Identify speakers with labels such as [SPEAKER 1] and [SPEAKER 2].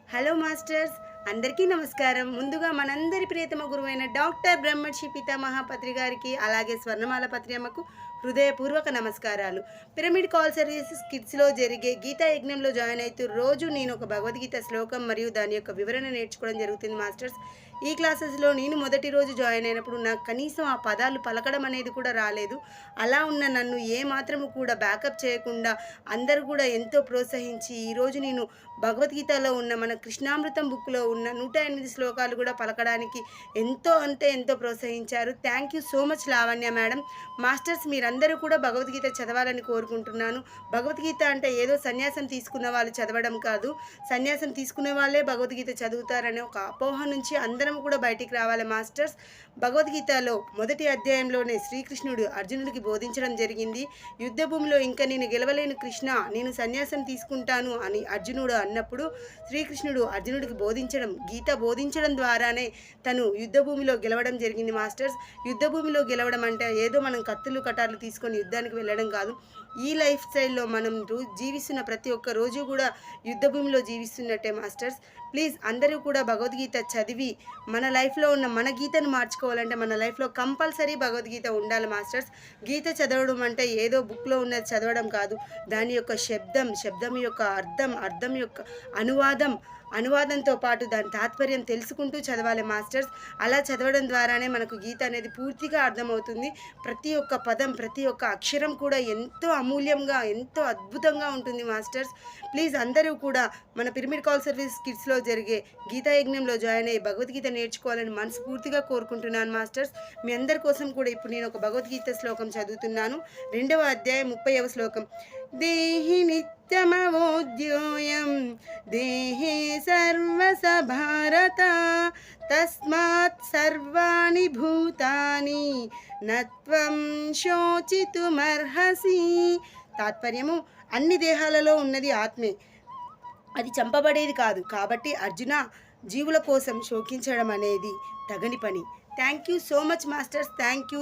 [SPEAKER 1] Hello masters, అందరికీ నమస్కారం. ముందుగా మనందరి ప్రియతమ గురువైన డాక్టర్ బ్రహ్మర్షి పితామహ పత్రి గారికి, అలాగే స్వర్ణమాల పత్రి అమ్మకు హృదయపూర్వక నమస్కారాలు. పిరమిడ్ కాల్ సర్వీసెస్ కిడ్స్లో జరిగే గీతా యజ్ఞంలో జాయిన్ అవుతూ రోజు నేను ఒక భగవద్గీత శ్లోకం మరియు దాని యొక్క వివరణ నేర్చుకోవడం జరుగుతుంది మాస్టర్స్. ఈ క్లాసెస్లో నేను మొదటి రోజు జాయిన్ అయినప్పుడు నాకు కనీసం ఆ పదాలు పలకడం అనేది కూడా రాలేదు. అలా ఉన్న నన్ను ఏ మాత్రము కూడా బ్యాకప్ చేయకుండా అందరూ కూడా ఎంతో ప్రోత్సహించి ఈరోజు నేను భగవద్గీతలో ఉన్న మన కృష్ణామృతం బుక్లో ఉన్న 108 శ్లోకాలు కూడా పలకడానికి ఎంతో ప్రోత్సహించారు. Thank you so much Lavanya madam. Masters, మీరందరూ కూడా భగవద్గీత చదవాలని కోరుకుంటున్నాను. భగవద్గీత అంటే ఏదో సన్యాసం తీసుకున్న వాళ్ళు చదవడం కాదు, సన్యాసం తీసుకునే వాళ్ళే భగవద్గీత చదువుతారనే ఒక అపోహ నుంచి అందరం కూడా బయటికి రావాలి మాస్టర్స్. భగవద్గీతలో మొదటి అధ్యాయంలోనే శ్రీకృష్ణుడు అర్జునుడికి బోధించడం జరిగింది. యుద్ధ భూమిలో ఇంకా నేను గెలవలేను కృష్ణ, నేను సన్యాసం తీసుకుంటాను అని అర్జునుడు అన్నప్పుడు శ్రీకృష్ణుడు అర్జునుడికి గీత బోధించడం ద్వారానే తను యుద్ధ భూమిలో గెలవడం జరిగింది మాస్టర్స్. యుద్ధ భూమిలో గెలవడం అంటే ఏదో మనం కత్తులు కటార్లు తీసుకొని యుద్ధానికి వెళ్ళడం కాదు. ఈ లైఫ్ స్టైల్లో మనం జీవిస్తున్న ప్రతి ఒక్క రోజు కూడా యుద్ధ భూమిలో జీవిస్తున్నట్టే మాస్టర్స్. ప్లీజ్ అందరూ కూడా భగవద్గీత చదివి మన లైఫ్లో ఉన్న మన గీతను మార్చుకోవాలంటే మన లైఫ్లో కంపల్సరీ భగవద్గీత ఉండాలి మాస్టర్స్. గీత చదవడం అంటే ఏదో బుక్లో ఉన్నది చదవడం కాదు, దాని యొక్క శబ్దం యొక్క అర్థం యొక్క అనువాదంతో పాటు దాని తాత్పర్యం తెలుసుకుంటూ చదవాలి మాస్టర్స్. అలా చదవడం ద్వారానే మనకు గీత అనేది పూర్తిగా అర్థమవుతుంది. ప్రతి ఒక్క పదం, ప్రతి ఒక్క అక్షరం కూడా ఎంతో అమూల్యంగా, ఎంతో అద్భుతంగా ఉంటుంది మాస్టర్స్. ప్లీజ్ అందరూ కూడా మన పిరమిడ్ కాల్ సర్వీస్ కిడ్స్లో జరిగే గీతా యజ్ఞంలో జాయిన్ అయ్యి భగవద్గీత నేర్చుకోవాలని మనస్ఫూర్తిగా కోరుకుంటున్నాను మాస్టర్స్. మీ అందరి కోసం కూడా ఇప్పుడు నేను ఒక భగవద్గీత శ్లోకం చదువుతున్నాను. 2వ అధ్యాయం 30వ శ్లోకం. దేహి నిత్యమవోద్యోయం దేహే సర్వస భారత తస్మాత్ సర్వాణి భూతాని నత్వం శోచితుమర్హసి. తాత్పర్యము: అన్ని దేహాలలో ఉన్నది ఆత్మే, అది చంపబడేది కాదు. కాబట్టి అర్జున, జీవుల కోసం శోకించడం అనేది తగని పని. Thank you so much masters. Thank you.